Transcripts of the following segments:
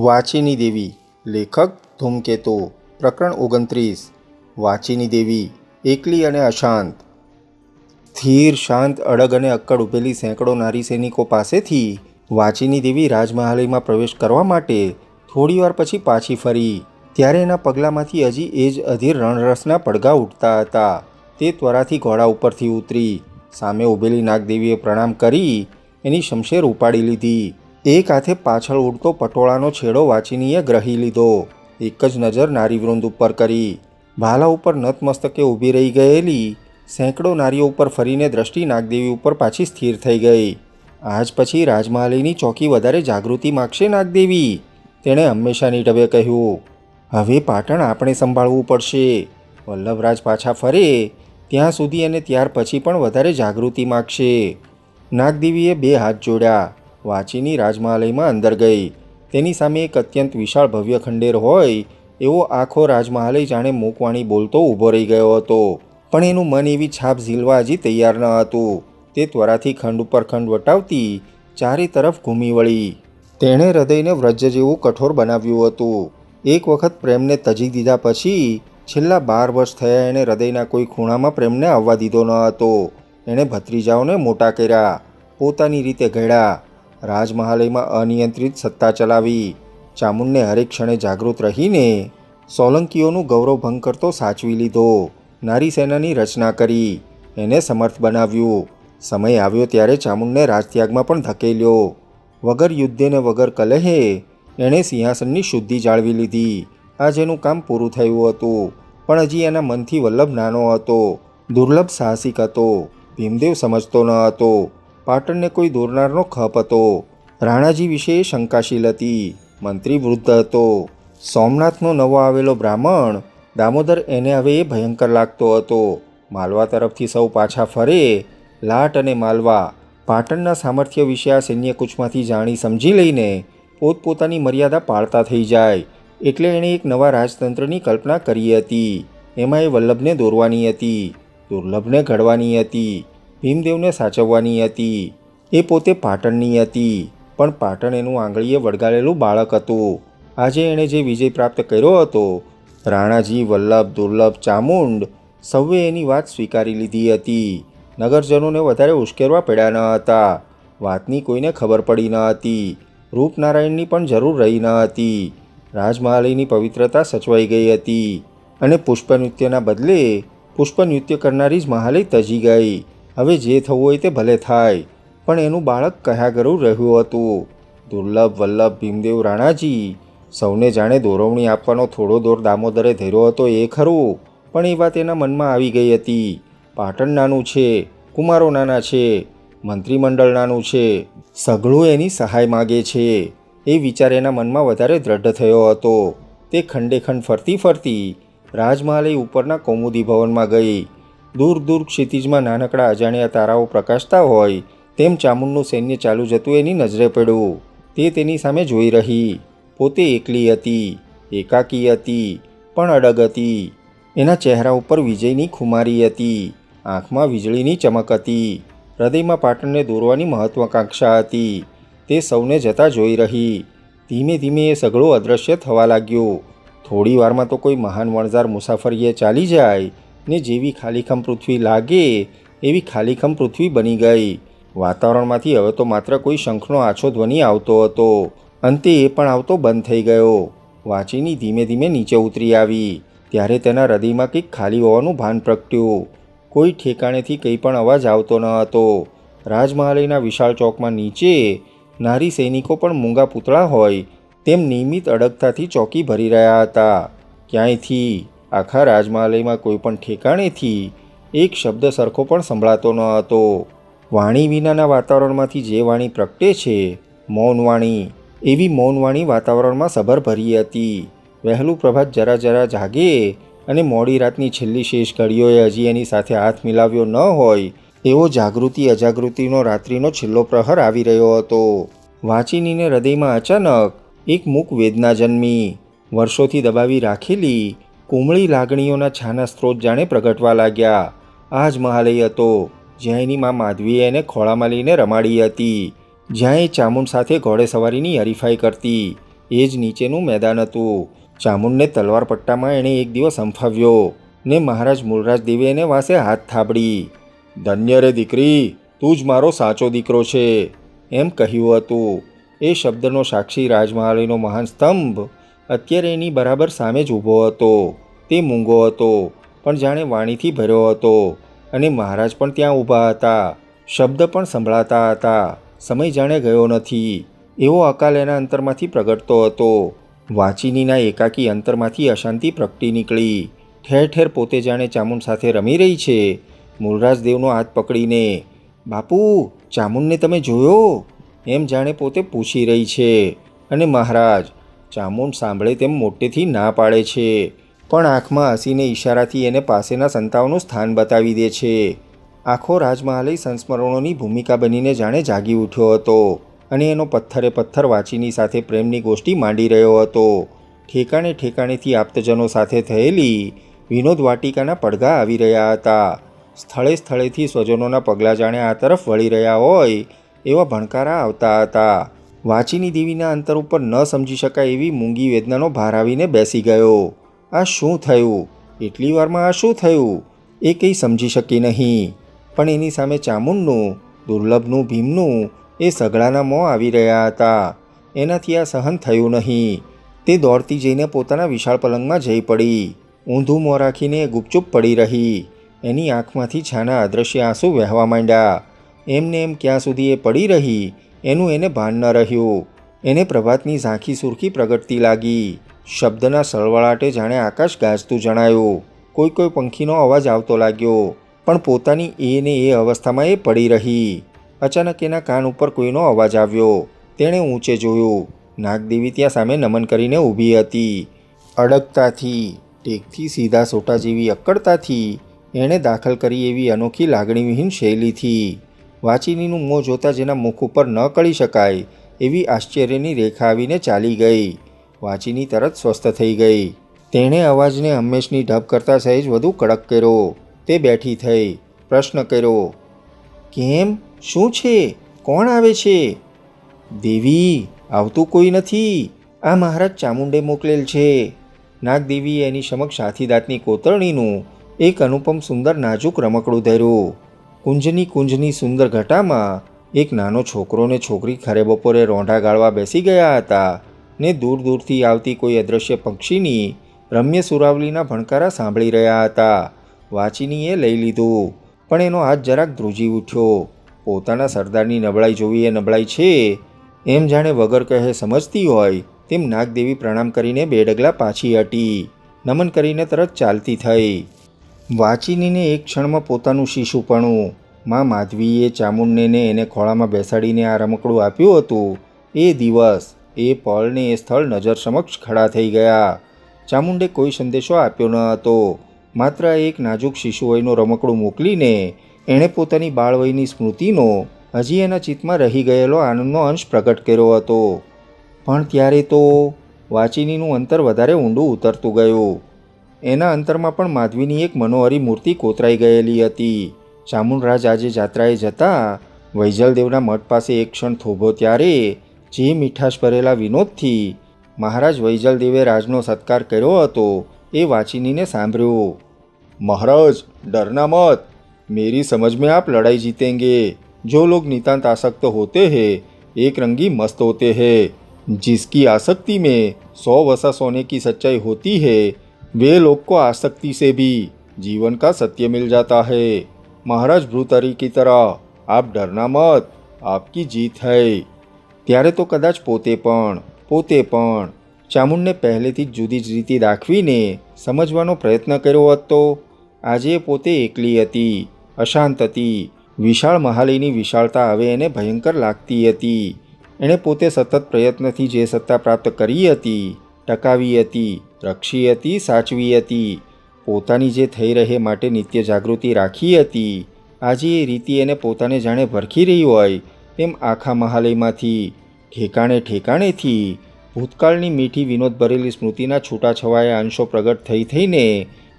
વાચીની દેવી. લેખક ધૂમકેતુ. પ્રકરણ 29. વાચીની દેવી. એકલી અને અશાંત. સ્થિર, શાંત, અડગ અને અક્કડ ઊભેલી સેંકડો નારી સૈનિકો પાસેથી વાચીની દેવી રાજમહાલયમાં પ્રવેશ કરવા માટે થોડીવાર પછી પાછી ફરી. ત્યારે એના પગલામાંથી હજી એ જ અધીર રણરસના પડઘા ઉઠતા હતા. તે ત્વરાથી ઘોડા ઉપરથી ઉતરી. સામે ઊભેલી નાગદેવીએ પ્રણામ કરી એની શમશેર ઉપાડી લીધી. એક હાથે પાછળ ઉડતો પટોળાનો છેડો વાચીનીએ ગ્રહી લીધો. એક જ નજર નારીવૃંદ ઉપર કરી. ભાલા ઉપર નતમસ્તકે ઊભી રહી ગયેલી સેંકડો નારીઓ ઉપર ફરીને દ્રષ્ટિ નાગદેવી ઉપર પાછી સ્થિર થઈ ગઈ. આજ પછી રાજમહાલયની ચોકી વધારે જાગૃતિ માગશે નાગદેવી, તેણે હંમેશાની ઢબે કહ્યું. હવે પાટણ આપણે સંભાળવું પડશે. વલ્લભરાજ પાછા ફરે ત્યાં સુધી અને ત્યાર પછી પણ વધારે જાગૃતિ માગશે. નાગદેવીએ બે હાથ જોડ્યા. વાચીની રાજમહાલયમાં અંદર ગઈ. તેની સામે એક અત્યંત વિશાળ ભવ્ય ખંડેર હોય એવો આખો રાજમહાલય જાણે મૂકવાણી બોલતો ઊભો રહી ગયો હતો. પણ એનું મન એવી છાપ ઝીલવા હજી તૈયાર ન હતું. તે ત્વરાથી ખંડ ઉપર ખંડ વટાવતી ચારે તરફ ઘૂમી વળી. તેણે હૃદયને વ્રજ જેવું કઠોર બનાવ્યું હતું. એક વખત પ્રેમને તજી દીધા પછી છેલ્લા 12 વર્ષ થયા એણે હૃદયના કોઈ ખૂણામાં પ્રેમને આવવા દીધો ન હતો. એણે ભત્રીજાઓને મોટા કર્યા, પોતાની રીતે ઘડ્યા. રાજમહાલયમાં અનિયંત્રિત સત્તા ચલાવી. ચામુંડને હરેક ક્ષણે જાગૃત રહીને સોલંકીઓનું ગૌરવ ભંગ કરતો સાચવી લીધો. નારી સેનાની રચના કરી, એને સમર્થ બનાવ્યું. સમય આવ્યો ત્યારે ચામુંડને રાજત્યાગમાં પણ ધકેલ્યો. વગર યુદ્ધે ને વગર કલહે એણે સિંહાસનની શુદ્ધિ જાળવી લીધી. આજ એનું કામ પૂરું થયું હતું. પણ હજી એના મનથી વલ્લભ નાનો હતો, દુર્લભ સાહસિક હતો. ભીમદેવ સમજતો ન હતો. પાટણને કોઈ દોરનારનો ખપ હતો. રાણાજી વિશે એ શંકાશીલ હતી. મંત્રી વૃદ્ધ હતો. સોમનાથનો નવો આવેલો બ્રાહ્મણ દામોદર એને હવે એ ભયંકર લાગતો હતો. માલવા તરફથી સૌ પાછા ફરે. લાટ અને માલવા પાટણના સામર્થ્ય વિશે આ સૈન્યકૂચમાંથી જાણી સમજી લઈને પોતપોતાની મર્યાદા પાળતા થઈ જાય. એટલે એણે એક નવા રાજતંત્રની કલ્પના કરી હતી. એમાં એ વલ્લભને દોરવાની હતી, દુર્લભને ઘડવાની હતી, ભીમદેવને સાચવવાની હતી. એ પોતે પાટણની હતી, પણ પાટણ એનું આંગળીએ વળગાડેલું બાળક હતું. આજે એણે જે વિજય પ્રાપ્ત કર્યો હતો, રાણાજી, વલ્લભ, દુર્લભ, ચામુંડ સૌએ એની વાત સ્વીકારી લીધી હતી. નગરજનોને વધારે ઉશ્કેરવા પડ્યા ન હતા. વાતની કોઈને ખબર પડી ન હતી. રૂપનારાયણની પણ જરૂર રહી ન હતી. રાજમહાલયની પવિત્રતા સચવાઈ ગઈ હતી અને પુષ્પનૃત્યના બદલે પુષ્પનૃત્ય કરનારી જ મહાલય તજી ગઈ. હવે જે થવું હોય તે ભલે થાય, પણ એનું બાળક કયા ઘરું રહ્યું હતું. દુર્લભ, વલ્લભ, ભીમદેવ, રાણાજી સૌને જાણે દોરવણી આપવાનો થોડો દોર દામોદરે ધર્યો હતો એ ખરું, પણ એ વાત એના મનમાં આવી ગઈ હતી. પાટણ નાનું છે, કુમારો નાના છે, મંત્રીમંડળ નાનું છે, સઘળું એની સહાય માગે છે. એ વિચાર એના મનમાં વધારે દ્રઢ થયો હતો. તે ખંડે ખંડ ફરતી ફરતી રાજમહાલય ઉપરના કૌમુદી ભવનમાં ગઈ. દૂર દૂર ક્ષિતિજમાં નાનકડા અજાણ્યા તારાઓ પ્રકાશતા હોય તેમ ચામુંડનું સૈન્ય ચાલુ જતું એની નજરે પડ્યું. તે તેની સામે જોઈ રહી. પોતે એકલી હતી, એકાકી હતી, પણ અડગ હતી. એના ચહેરા ઉપર વિજયની ખુમારી હતી. આંખમાં વીજળીની ચમક હતી. હૃદયમાં પાટણને દોરવાની મહત્વાકાંક્ષા હતી. તે સૌને જતા જોઈ રહી. ધીમે ધીમે એ સઘળું અદૃશ્ય થવા લાગ્યું. થોડી વારમાં તો કોઈ મહાન વણઝાર મુસાફરીએ ચાલી જાય ને જેવી ખાલીખમ પૃથ્વી લાગે એવી ખાલીખમ પૃથ્વી બની ગઈ. વાતાવરણમાંથી હવે તો માત્ર કોઈ શંખનો આછો ધ્વનિ આવતો હતો. અંતે એ પણ આવતો બંધ થઈ ગયો. વાચીની ધીમે ધીમે નીચે ઉતરી આવી. ત્યારે તેના હૃદયમાં કંઈક ખાલી હોવાનું ભાન પ્રગટ્યું. કોઈ ઠેકાણેથી કંઈ પણ અવાજ આવતો ન હતો. રાજમહાલયના વિશાળ ચોકમાં નીચે નારી સૈનિકો પણ મૂંગા પૂતળા હોય તેમ નિયમિત અડગતાથી ચોકી ભરી રહ્યા હતા. ક્યાંયથી, આખા રાજમહાલયમાં કોઈ પણ ઠેકાણેથી એક શબ્દ સરખો પણ સંભળાતો ન હતો. વાણી વિનાના વાતાવરણમાંથી જે વાણી પ્રગટે છે, મૌનવાણી, એવી મૌનવાણી વાતાવરણમાં સભર ભરી હતી. વહેલું પ્રભાત જરા જરા જાગે અને મોડી રાતની છેલ્લી શેષ ઘડીઓએ હજી એની સાથે હાથ મિલાવ્યો ન હોય એવો જાગૃતિ અજાગૃતિનો રાત્રિનો છેલ્લો પ્રહર આવી રહ્યો હતો. વાચીનીને હૃદયમાં અચાનક એક મૂક વેદના જન્મી. વર્ષોથી દબાવી રાખેલી કુમળી લાગણીઓના છાના સ્ત્રોત જાણે પ્રગટવા લાગ્યા. આ જ મહાલય હતો જ્યાં એની મા માધવીએ એને ખોળામાં લઈને રમાડી હતી, જ્યાં એ ચામુંડ સાથે ઘોડે સવારીની હરીફાઈ કરતી, એ જ નીચેનું મેદાન હતું. ચામુંડને તલવાર પટ્ટામાં એણે એક દિવસ હંફાવ્યો ને મહારાજ મૂળરાજ દેવે એને વાસે હાથ થાબડી. ધન્ય રે દીકરી, તું જ મારો સાચો દીકરો છે એમ કહ્યું હતું. એ શબ્દનો સાક્ષી રાજમહાલયનો મહાન સ્તંભ અત્યારે એની બરાબર સામે જ ઊભો હતો. તે મૂંગો હતો, પણ જાણે વાણીથી ભર્યો હતો, અને મહારાજ પણ ત્યાં ઊભા હતા. શબ્દ પણ સંભળાતા હતા. સમય જાણે ગયો નથી એવો અકાલ એના અંતરમાંથી પ્રગટતો હતો. વાચિનીના એકાકી અંતરમાંથી અશાંતિ પ્રગટી નીકળી. ઠેર ઠેર પોતે જાણે ચામુંડ સાથે રમી રહી છે. મૂળરાજ દેવનો હાથ પકડીને, બાપુ, ચામુંડને તમે જોયો એમ જાણે પોતે પૂછી રહી છે. અને મહારાજ ચામુંડ સાંભળે તેમ મોટેથી ના પાડે છે, પણ આંખમાં હસીને ઈશારાથી એને પાસેના સંતાઓનું સ્થાન બતાવી દે છે. આખો રાજમહાલય સંસ્મરણોની ભૂમિકા બનીને જાણે જાગી ઉઠ્યો હતો, અને એનો પથ્થરે પથ્થર વાચીની સાથે પ્રેમની ગોષ્ઠી માંડી રહ્યો હતો. ઠેકાણે ઠેકાણેથી આપ્તજનો સાથે થયેલી વિનોદ વાટિકાના પડઘા આવી રહ્યા હતા. સ્થળે સ્થળેથી સ્વજનોના પગલાં જાણે આ તરફ વળી રહ્યા હોય એવા ભણકારા આવતા હતા. વાચિની દેવીના અંતર ઉપર ન સમજી શકાય એવી મૂંગી વેદનાનો ભાર આવીને બેસી ગયો. આ શું થયું? એટલી વારમાં આ શું થયું? એ કંઈ સમજી શકી નહીં. પણ એની સામે ચામુંડનું, દુર્લભનું, ભીમનું એ સઘળાના મોં આવી રહ્યા હતા. એનાથી આ સહન થયું નહીં. તે દોડતી જઈને પોતાના વિશાળ પલંગમાં જઈ પડી. ઊંધું મોં રાખીને ગુપચુપ પડી રહી. એની આંખમાંથી છાના અદૃશ્ય આંસુ વહેવા માંડ્યા. એમને એમ ક્યાં સુધી એ પડી રહી એનું એને ભાન ન રહ્યું. એને પ્રભાતની ઝાંખી સુરખી પ્રગટતી લાગી. શબ્દના સળવળાટે જાણે આકાશ ગાજતું જણાયું. કોઈ કોઈ પંખીનો અવાજ આવતો લાગ્યો, પણ પોતાની એને એ અવસ્થામાં એ પડી રહી. અચાનક એના કાન ઉપર કોઈનો અવાજ આવ્યો. તેણે ઊંચે જોયું. નાગદેવી ત્યાં સામે નમન કરીને ઊભી હતી. અડગતાથી, ટેકથી સીધા સોટા જેવી અક્કડતાથી એણે દાખલ કરી એવી અનોખી લાગણીવિહીન શૈલીથી. વાચિનીનું મોં જોતાં જેના મુખ ઉપર ન કળી શકાય એવી આશ્ચર્યની રેખા આવીને ચાલી ગઈ. વાચિની તરત સ્વસ્થ થઈ ગઈ. તેણે અવાજને હંમેશની ઢબ કરતાં સહેજ વધુ કડક કર્યો. તે બેઠી થઈ. પ્રશ્ન કર્યો, કેમ? શું છે? કોણ આવે છે? દેવી, આવતું કોઈ નથી. આ મહારાજ ચામુંડે મોકલેલ છે. નાગદેવીએ એની સમક્ષ હાથીદાંતની કોતરણીનું એક અનુપમ સુંદર નાજુક રમકડું ધર્યું. કુંજની સુંદર ઘટામાં એક નાનો છોકરો ને છોકરી ખરે બપોરે રોંઢા ગાળવા બેસી ગયા હતા, ને દૂર દૂરથી આવતી કોઈ અદૃશ્ય પક્ષીની રમ્ય સુરાવલીના ભણકારા સાંભળી રહ્યા હતા. વાચિનીએ લઈ લીધું, પણ એનો હાથ જરાક ધ્રુજી ઉઠ્યો. પોતાના સરદારની નબળાઈ જોવી એ નબળાઈ છે એમ જાણે વગર કહે સમજતી હોય તેમ નાગદેવી પ્રણામ કરીને 2 ડગલા પાછી હટી. નમન કરીને તરત ચાલતી થઈ. વાચિનીને એક ક્ષણમાં પોતાનું શિશુપણું, માં માધવીએ ચામુંડને એને ખોળામાં બેસાડીને આ રમકડું આપ્યું હતું, એ દિવસ, એ પળ ને એ સ્થળ નજર સમક્ષ ખડા થઈ ગયા. ચામુંડે કોઈ સંદેશો આપ્યો ન હતો. માત્ર એક નાજુક શિશુવયનું રમકડું મોકલીને એણે પોતાની બાળવયની સ્મૃતિનો હજી એના ચિત્તમાં રહી ગયેલો આનંદનો અંશ પ્રગટ કર્યો હતો. પણ ત્યારે તો વાચિનીનું અંતર વધારે ઊંડું ઉતરતું ગયું. એના અંતરમાં પણ માધવીની એક મનોહરી મૂર્તિ કોતરાઈ ગયેલી હતી. ચામુંડરાજ આજે જાત્રાએ જતા વૈજલદેવના મઠ પાસે એક ક્ષણ થોભો ત્યારે જે મીઠાશ ભરેલા વિનોદથી મહારાજ વૈજલદેવે રાજનો સત્કાર કર્યો હતો એ વાચિનીને સાંભળ્યું. મહારાજ, डरना मत. मेरी समझ में आप लड़ाई जीतेंगे. जो लोग नितांत आसक्त होते हैं एक रंगी मस्त होते हैं. जिसकी आसक्ति में 100 वसा सोने की सच्चाई होती है वे लोग को आसक्ति से भी जीवन का सत्य मिल जाता है. महाराज भ्रुतरी की तरह आप डरना मत, आपकी जीत है. ત્યારે તો કદાચ પોતે પણ ચામુંડને પહેલેથી જ જુદી જ રીતે દાખવીને સમજવાનો પ્રયત્ન કર્યો હતો. આજે પોતે એકલી હતી, અશાંત હતી. વિશાળ મહાલયની વિશાળતા હવે એને ભયંકર લાગતી હતી. એણે પોતે સતત પ્રયત્નથી જે સત્તા પ્રાપ્ત કરી હતી, ટકાવી હતી, રક્ષી હતી, સાચવી હતી, પોતાની જે થઈ રહે માટે નિત્ય જાગૃતિ રાખી હતી, આજે એ રીતિ એને પોતાને જાણે ભરખી રહી હોય તેમ આખા મહાલયમાંથી, ઠેકાણે ઠેકાણેથી ભૂતકાળની મીઠી વિનોદ ભરેલી સ્મૃતિના છૂટાછવાયા અંશો પ્રગટ થઈને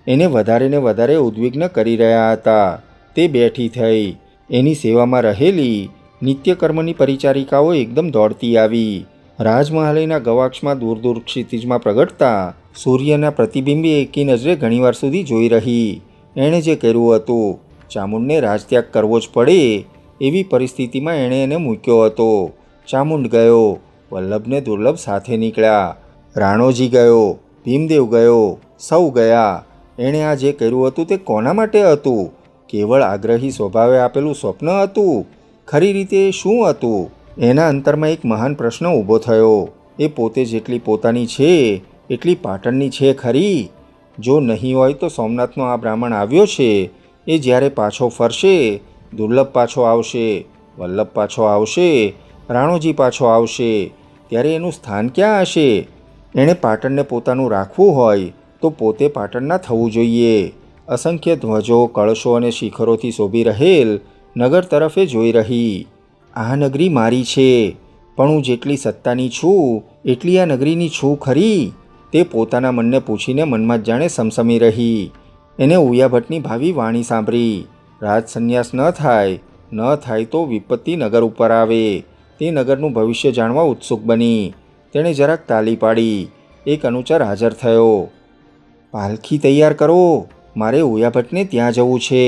એને વધારે ને વધારે ઉદ્વિગ્ન કરી રહ્યા હતા. તે બેઠી થઈ. એની સેવામાં રહેલી નિત્યકર્મની પરિચારિકાઓ એકદમ દોડતી આવી. રાજમહાલયના ગવાક્ષમાં દૂર દૂર ક્ષિતિજમાં પ્રગટતા સૂર્યના પ્રતિબિંબે એકી નજરે ઘણીવાર સુધી જોઈ રહી. એણે જે કર્યું હતું, ચામુંડને રાજત્યાગ કરવો જ પડે એવી પરિસ્થિતિમાં એણે એને મૂક્યો હતો. ચામુંડ ગયો, વલ્લભને દુર્લભ સાથે નીકળ્યા. રાણોજી ગયો, ભીમદેવ ગયો, સૌ ગયા. એણે આ જે કર્યું હતું તે કોના માટે હતું? કેવળ આગ્રહી સ્વભાવે આપેલું સ્વપ્ન હતું? ખરી રીતે શું હતું? એના અંતરમાં એક મહાન પ્રશ્ન ઊભો થયો. એ પોતે જેટલી પોતાની છે એટલી પાટણની છે ખરી? જો નહીં હોય તો સોમનાથનો આ બ્રાહ્મણ આવ્યો છે, એ જ્યારે પાછો ફરશે, દુર્લભ પાછો આવશે, વલ્લભ પાછો આવશે, રાણોજી પાછો આવશે, ત્યારે એનું સ્થાન ક્યાં હશે? એણે પાટણને પોતાનું રાખવું હોય તો પોતે પાટણના થવું જોઈએ. અસંખ્ય ધ્વજો, કળશો અને શિખરોથી શોભી રહેલ નગર તરફે જોઈ રહી. આ નગરી મારી છે, પણ હું જેટલી સત્તાની છું એટલી આ નગરીની છું ખરી? તે પોતાના મનને પૂછીને મનમાં જ જાણે સમસમી રહી. એને ઉયાભટ્ટની ભાવિ વાણી સાંભળી. રાજ સંન્યાસ ન થાય તો વિપત્તિ નગર ઉપર આવે. તે નગરનું ભવિષ્ય જાણવા ઉત્સુક બની. તેણે જરાક તાલી પાડી. એક અનુચર હાજર થયો. પાલખી તૈયાર કરો, મારે ઉયાભટ્ટને ત્યાં જવું છે.